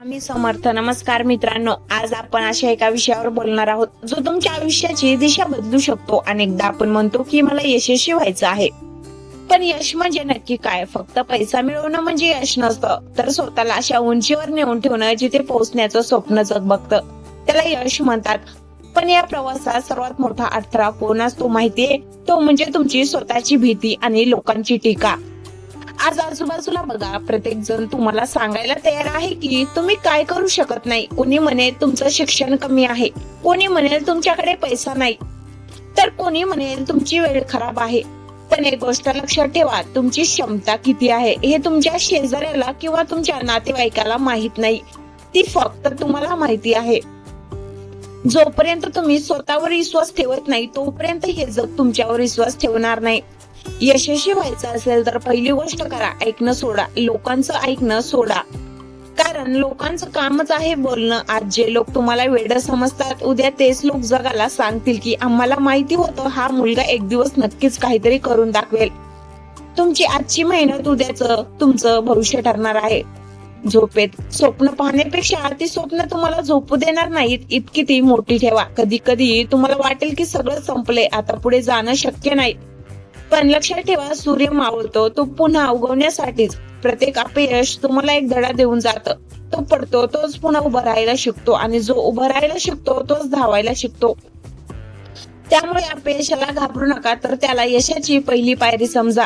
आम्ही समर्थ. नमस्कार मित्रांनो, आज आपण अशा एका विषयावर बोलणार आहोत जो तुमच्या आयुष्याची दिशा बदलू शकतो. अनेकदा आपण म्हणतो की मला यशस्वी व्हायचं आहे, पण यश म्हणजे नक्की काय? फक्त पैसा मिळवणं म्हणजे यश नसतं, तर स्वतःला अशा उंचीवर नेऊन ठेवणं जिथे पोहोचण्याचं स्वप्न जग बघतं, त्याला यश म्हणतात. पण या प्रवासात सर्वात मोठा अडथळा कोण असतो माहितीये? तो म्हणजे तुमची स्वतःची भीती आणि लोकांची टीका. आज आजूबाजूला बघा, प्रत्येक जण तुम्हाला सांगायला तयार आहे की तुम्ही काय करू शकत नाही. कोणी म्हणेल तुमचं शिक्षण कमी आहे, कोणी म्हणेल तुमच्याकडे पैसा नाही, तर कोणी म्हणेल तुमची वेळ खराब आहे. पण एक गोष्ट लक्षात ठेवा, तुमची क्षमता किती आहे हे तुमच्या शेजाऱ्याला किंवा तुमच्या नातेवाईकाला माहित नाही, ती फक्त तुम्हाला माहिती आहे. जोपर्यंत तुम्ही स्वतःवर विश्वास ठेवत नाही तोपर्यंत हे जग तुमच्यावर विश्वास ठेवणार नाही. यशस्वी व्हायचं असेल तर पहिली गोष्ट करा, ऐकणं सोडा. लोकांचं ऐकणं सोडा, कारण लोकांचं कामच आहे बोलणं. आज जे लोक तुम्हाला वेडं समजतात, उद्या तेच लोक जगाला सांगतील की आम्हाला माहिती होतं हा मुलगा एक दिवस नक्कीच काहीतरी करून दाखवेल. तुमची आजची मेहनत उद्याचं तुमचं भविष्य ठरणार आहे. झोपेत स्वप्न पाहण्यापेक्षा ती स्वप्न तुम्हाला झोपू देणार नाहीत इतकी ती मोठी ठेवा. कधी कधी तुम्हाला वाटेल की सगळं संपले, आता पुढे जाणं शक्य नाही, पण लक्षात ठेवा, सूर्य मावळतो तो पुन्हा उगवण्यासाठीच. प्रत्येक अपयश तुम्हाला एक धडा देऊन जातं. तो पडतो तोच पुन्हा उभं राहायला शिकतो, आणि जो उभं राहायला शिकतो तोच धावायला शिकतो. त्यामुळे अपयशाला घाबरू नका, तर त्याला यशाची पहिली पायरी समजा.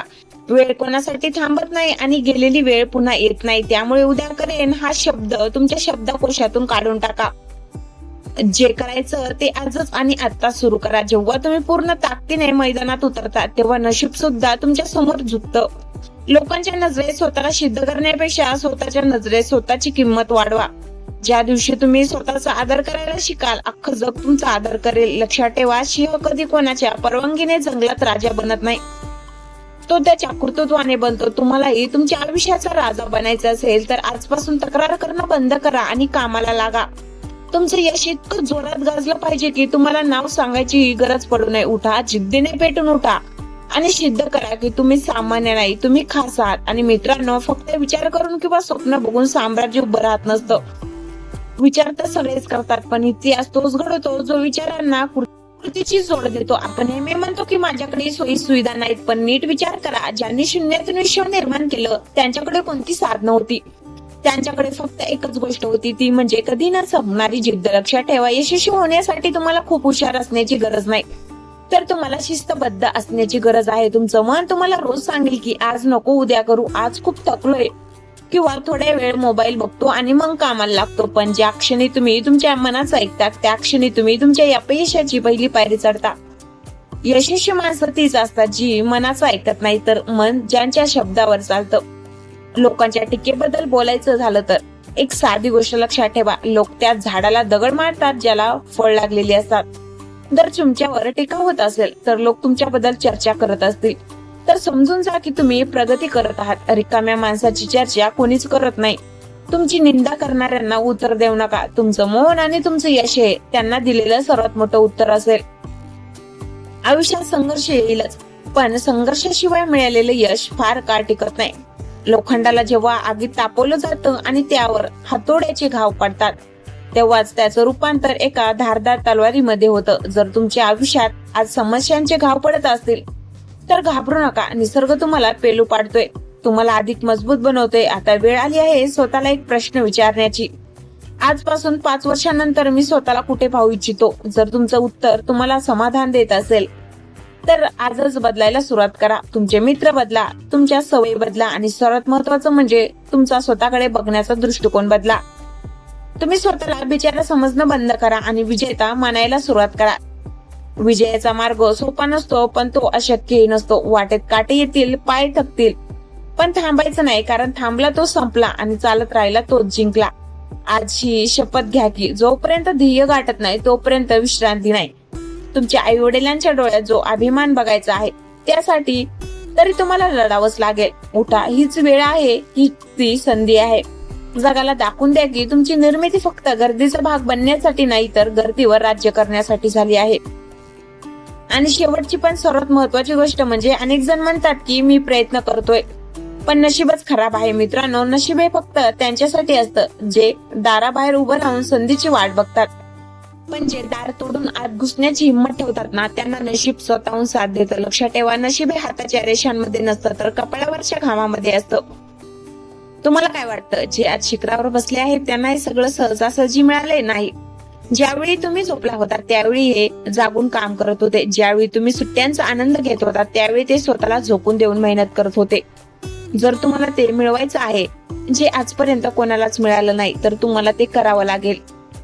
वेळ कोणासाठी थांबत नाही आणि गेलेली वेळ पुन्हा येत नाही. त्यामुळे उद्या करेन हा शब्द तुमच्या शब्दकोशातून काढून टाका. जे करायचं ते आजच आणि आता सुरू करा. जेव्हा तुम्ही पूर्ण ताकदीने मैदानात उतरता तेव्हा नशीब सुद्धा तुमच्या समोर झुकतं. लोकांच्या नजरेत स्वतःला सिद्ध करण्यापेक्षा स्वतःच्या नजरेत स्वतःची किंमत वाढवा. ज्या दिवशी तुम्ही स्वतःचा आदर करायला शिकाल, अख्खं जग तुमचा आदर करेल. लक्षात ठेवा, सिंह कधी कोणाच्या परवानगीने जंगलात राजा बनत नाही, तो त्याच्या कर्तृत्वाने बनतो. तुम्हालाही तुमच्या आयुष्याचा राजा बनायचा असेल तर आजपासून तक्रार करणं बंद करा आणि कामाला लागा. तुमचं यश इतकं जोरात गाजलं पाहिजे की तुम्हाला नाव सांगायची गरज पडू नये. उठा, जिद्दीने पेटून उठा आणि सिद्ध करा की तुम्ही सामान्य नाही, तुम्ही खास आहात. आणि मित्रांनो, फक्त विचार करून किंवा स्वप्न बघून साम्राज्य उभं राहत नसतं. विचार तर सगळेच करतात, पण इतिहास तोच घडवतो जो विचारांना कृतीची जोड देतो. आपण नेहमी म्हणतो की माझ्याकडे सोयी सुविधा नाहीत, पण नीट विचार करा, ज्यांनी शून्यातून विश्व निर्माण केलं त्यांच्याकडे कोणती साधनं होती? त्यांच्याकडे फक्त एकच गोष्ट होती, ती म्हणजे कधी न संपणारी जिद्द. लक्षात ठेवा, यशस्वी होण्यासाठी तुम्हाला खूप हुशार असण्याची गरज नाही, तर तुम्हाला शिस्तबद्ध असण्याची गरज आहे. तुमचं मन तुम्हाला रोज सांगेल की आज नको, उद्या करू, आज खूप थकलोय, किंवा थोड्या वेळ मोबाईल बघतो आणि मग कामाला लागतो. पण ज्या क्षणी तुम्ही तुमच्या मनाचं ऐकता त्या क्षणी तुम्ही तुमच्या अपयशाची पहिली पायरी चढता. यशस्वी माणसं तीच असतात जी मनाचं ऐकत नाही, तर मन ज्यांच्या शब्दावर चालतं. लोकांच्या टीकेबद्दल बोलायचं झालं तर एक साधी गोष्ट लक्षात ठेवा, लोक त्या झाडाला दगड मारतात ज्याला फळ लागलेली असतात. जर तुमच्यावर टीका होत असेल तर लोक तुमच्याबद्दल चर्चा करत असतील, तर समजून जा की तुम्ही प्रगती करत आहात. रिकाम्या माणसाची चर्चा कोणीच करत नाही. तुमची निंदा करणाऱ्यांना उत्तर देऊ नका. तुमचं मौन आणि तुमचं यश हे त्यांना दिलेलं सर्वात मोठं उत्तर असेल. आयुष्यात संघर्ष येईलच, पण संघर्षाशिवाय मिळालेलं यश फार काळ टिकत नाही. लोखंडाला जेव्हा आगीत तापवलं जातं आणि त्यावर हातोड्याचे घाव पडतात, तेव्हाच त्याचं रूपांतर एका धारदार तलवारीमध्ये होतं. जर तुमच्या आयुष्यात आज समस्यांचे घाव पडत असतील तर घाबरू नका. निसर्ग तुम्हाला पेलू पाडतोय, तुम्हाला अधिक मजबूत बनवतोय. आता वेळ आली आहे स्वतःला एक प्रश्न विचारण्याची. आजपासून 5 वर्षांनंतर मी स्वतःला कुठे पाहू इच्छितो? जर तुमचं उत्तर तुम्हाला समाधान देत असेल तर आजच बदलायला सुरुवात करा. तुमचे मित्र बदला, तुमच्या सवयी बदला, आणि सर्वात महत्वाचं म्हणजे तुमचा स्वतःकडे बघण्याचा दृष्टिकोन बदला. तुम्ही स्वतःला बिचारा समजणं बंद करा आणि विजेता मानायला सुरुवात करा. विजयाचा मार्ग सोपा नसतो, पण तो अशक्यही नसतो. वाटेत काटे येतील, पाय थकतील, पण थांबायचं नाही, कारण थांबला तो संपला आणि चालत राहिला तोच जिंकला. आजची शपथ घ्या की जोपर्यंत ध्येय गाठत नाही तोपर्यंत विश्रांती नाही. तुमच्या आई वडिलांच्या डोळ्यात जो अभिमान बघायचा आहे त्यासाठी तरी तुम्हाला लढावंच लागेल. उठा, हीच वेळ आहे, ही ती संधी आहे. जगाला दाखवून द्या की तुमची निर्मिती फक्त गर्दीचा भाग बनण्यासाठी नाही, तर गर्दीवर राज्य करण्यासाठी झाली आहे. आणि शेवटची पण सर्वात महत्वाची गोष्ट म्हणजे, अनेक जण म्हणतात की मी प्रयत्न करतोय, पण नशीबच खराब आहे मित्रांनो. नशीब हे फक्त त्यांच्यासाठी असतं जे दाराबाहेर उभं राहून संधीची वाट बघतात. पण जे दार तोडून आत घुसण्याची हिंमत ठेवतात ना, त्यांना नशीब स्वतःहून साथ देतं. लक्षात ठेवा, नशीब हे हाताच्या रेषांमध्ये नसतं तर कपाळावरच्या घामामध्ये असतं. तुम्हाला काय वाटतं, जे आज शिखरावर बसले आहेत त्यांना हे सगळं सहजासहजी मिळाले नाही. ज्यावेळी तुम्ही झोपला होता त्यावेळी हे जागून काम करत होते. ज्यावेळी तुम्ही सुट्ट्यांचा आनंद घेत होता त्यावेळी ते स्वतःला झोकून देऊन मेहनत करत होते. जर तुम्हाला ते मिळवायचं आहे जे आजपर्यंत कोणालाच मिळालं नाही, तर तुम्हाला ते करावं लागेल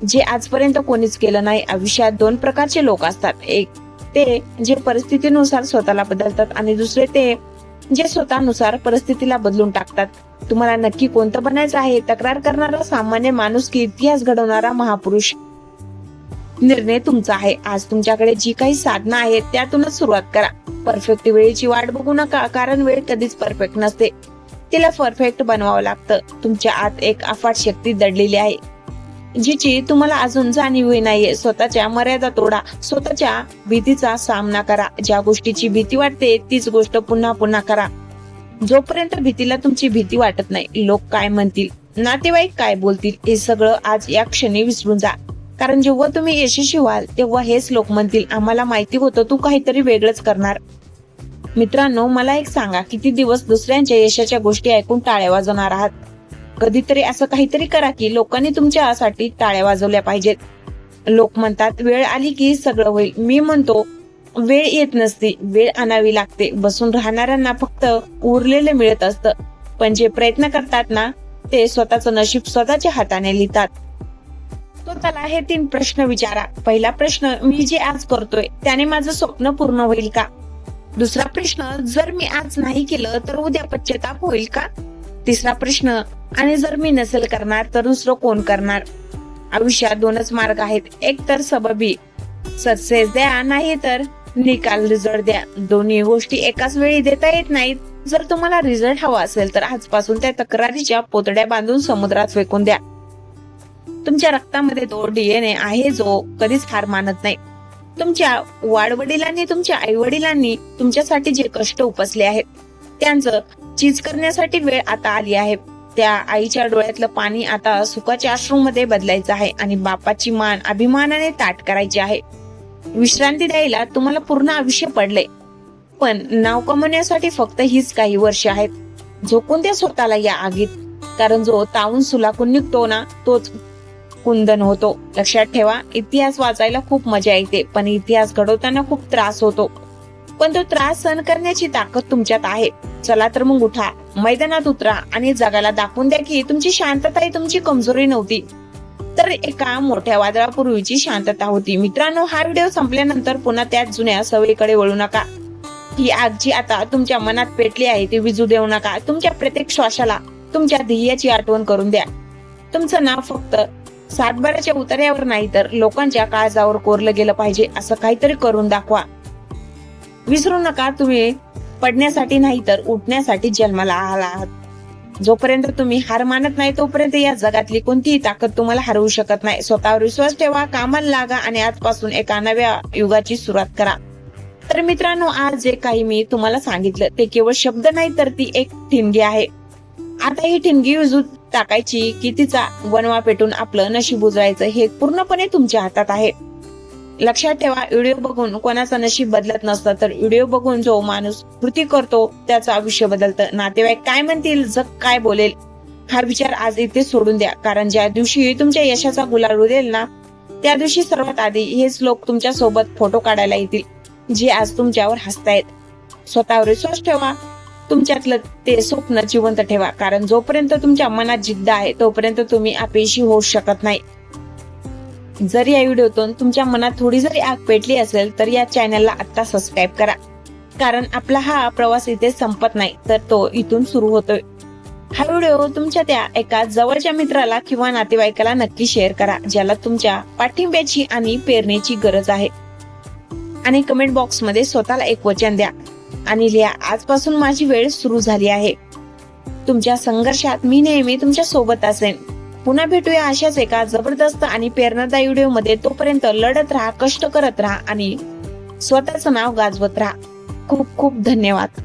जे आजपर्यंत कोणीच केलं नाही. आयुष्यात दोन प्रकारचे लोक असतात. एक ते जे परिस्थितीनुसार स्वतःला बदलतात आणि दुसरे ते जे स्वतःनुसार परिस्थितीला बदलून टाकतात. तुम्हाला नक्की कोणतं बनायचं आहे? तक्रार करणारा सामान्य माणूस की इतिहास घडवणारा महापुरुष? निर्णय तुमचा आहे. आज तुमच्याकडे जी काही साधनं आहेत त्यातूनच सुरुवात करा. परफेक्ट वेळेची वाट बघू नका, कारण वेळ कधीच परफेक्ट नसते. तिला परफेक्ट बनवावं लागतं. तुमच्या आत एक अफाट शक्ती दडलेली आहे जिची तुम्हाला अजून जाणीव नाहीये. स्वतःच्या मर्यादा तोडा. स्वतःच्या भीतीचा सामना करा. ज्या गोष्टीची भीती वाटते तीच गोष्ट पुन्हा पुन्हा करा. जोपर्यंत भीतीला तुमची भीती वाटत नाही, लोक काय म्हणतील, नातेवाईक काय बोलतील, हे सगळं आज या क्षणी विसरून जा. कारण जेव्हा तुम्ही यशस्वी व्हाल तेव्हा हेच लोक म्हणतील, आम्हाला माहिती होतं तू काहीतरी वेगळंच करणार. मित्रांनो, मला एक सांगा, किती दिवस दुसऱ्यांच्या यशाच्या गोष्टी ऐकून टाळ्या वाजवणार आहात? कधीतरी असं काहीतरी करा की लोकांनी तुमच्यासाठी टाळ्या वाजवल्या पाहिजेत. लोक म्हणतात वेळ आली की सगळं होईल. मी म्हणतो वेळ येत नसते, वेळ आणावी लागते. बसून राहणाऱ्यांना फक्त उरलेलं मिळत असतं, पण जे प्रयत्न करतात ना ते स्वतःचं नशीब स्वतःच्या हाताने लिहितात. तो त्याला हे 3 प्रश्न विचारा. पहिला प्रश्न, मी जे आज करतोय त्याने माझं स्वप्न पूर्ण होईल का? दुसरा प्रश्न, जर मी आज नाही केलं तर उद्या पश्चाताप होईल का? तिसरा प्रश्न, आणि जर मी नसेल करणार तर दुसरं कोण करणार? आयुष्यात 2च मार्ग आहेत. एक तर सबबी सक्सेस द्या, नाही तर निकाल रिझल्ट द्या. दोन्ही गोष्टी एकाच वेळी देता येत नाहीत. जर तुम्हाला रिझल्ट हवा असेल तर आजपासून त्या तक्रारीच्या पोतड्या बांधून समुद्रात फेकून द्या. तुमच्या रक्तामध्ये तो DNA आहे जो कधीच हार मानत नाही. तुमच्या वाडवडिलांनी, तुमच्या आई वडिलांनी तुमच्यासाठी जे कष्ट उपसले आहेत त्यांचं चीज करण्यासाठी वेळ आता आली आहे. त्या आईच्या डोळ्यातलं पाणी आता सुखाच्या अश्रूमध्ये बदलायचं आहे आणि बापाची मान अभिमानाने ताट करायची आहे. विश्रांती द्यायला तुम्हाला पूर्ण आयुष्य पडले, पण नाव कमवण्यासाठी फक्त हीच काही वर्ष आहेत. झोकून द्या स्वतःला या आगीत, कारण जो तावून सुलाखून निघतो ना तोच कुंदन होतो. लक्षात ठेवा, इतिहास वाचायला खूप मजा येते, पण इतिहास घडवताना खूप त्रास होतो. पण तो त्रास सहन करण्याची ताकद तुमच्यात आहे. चला तर मग उठा, मैदानात उतरा आणि जगाला दाखवून द्या की तुमची शांतता ही तुमची कमजोरी नव्हती, तर एका मोठ्या वादळापूर्वीची शांतता होती. मित्रांनो, हा व्हिडिओ संपल्यानंतर पुन्हा त्याच जुन्या सवयीकडे वळू नका. ही आग जी आता तुमच्या मनात पेटली आहे ती विझू देऊ नका. तुमच्या प्रत्येक श्वासाला तुमच्या ध्येयाची आठवण करून द्या. तुमचं नाव फक्त सातबाराच्या उतार्यावर नाही तर लोकांच्या काळजावर कोरलं गेलं पाहिजे असं काहीतरी करून दाखवा. विसरू नका, तुम्ही पडण्यासाठी नाही तर उठण्यासाठी जन्माला आला आहात. जोपर्यंत तुम्ही हार मानत नाही तोपर्यंत या जगातली कोणतीही ताकद तुम्हाला हरवू शकत नाही. स्वतःवर विश्वास ठेवा, कामाला लागा आणि आजपासून एका नव्या युगाची सुरुवात करा. तर मित्रांनो, आज जे काही मी तुम्हाला सांगितलं ते केवळ शब्द नाही तर ती एक ठिणगी आहे. आता ही ठिणगी विजू टाकायची की तिचा वणवा पेटून आपलं नशीब उजळायचं हे पूर्णपणे तुमच्या हातात आहे. लक्षात ठेवा, व्हिडिओ बघून कोणाचं नशीब बदलत नसतं, तर व्हिडिओ बघून जो माणूस कृती करतो त्याचं आयुष्य बदलतं. नातेवाईक काय म्हणतील, जग काय बोलेल, हा विचार आज इथे सोडून द्या. कारण ज्या दिवशी तुमच्या यशाचा गुलाल उडेल ना त्या दिवशी सर्वात आधी हेच लोक तुमच्या सोबत फोटो काढायला येतील जे आज तुमच्यावर हसतायत. स्वतःवर विश्वास ठेवा, तुमच्यातलं ते स्वप्न जिवंत ठेवा. कारण जोपर्यंत तुमच्या मनात जिद्द आहे तोपर्यंत तुम्ही अपयशी होऊ शकत नाही. जर या व्हिडिओतून तुमच्या मनात थोडी जरी आग पेटली असेल तर या चॅनलला आता सबस्क्राईब करा. कारण आपला हा प्रवास इथे संपत नाही तर तो इथून सुरू होतोय. हा व्हिडिओ तुमच्या त्या एका जवळच्या मित्राला किंवा नातेवाईकाला नक्की शेअर करा ज्याला तुमच्या पाठिंब्याची आणि प्रेरणेची गरज आहे. आणि कमेंट बॉक्स मध्ये स्वतःला एक वचन द्या आणि लिहा, आजपासून माझी वेळ सुरू झाली आहे. तुमच्या संघर्षात मी नेहमी तुमच्या सोबत असेन. पुन्हा भेटूया अशाच एका जबरदस्त आणि प्रेरणादायी व्हिडिओ मध्ये. तोपर्यंत लढत राहा, कष्ट करत राहा आणि स्वतःचं नाव गाजवत राहा. खूप खूप धन्यवाद.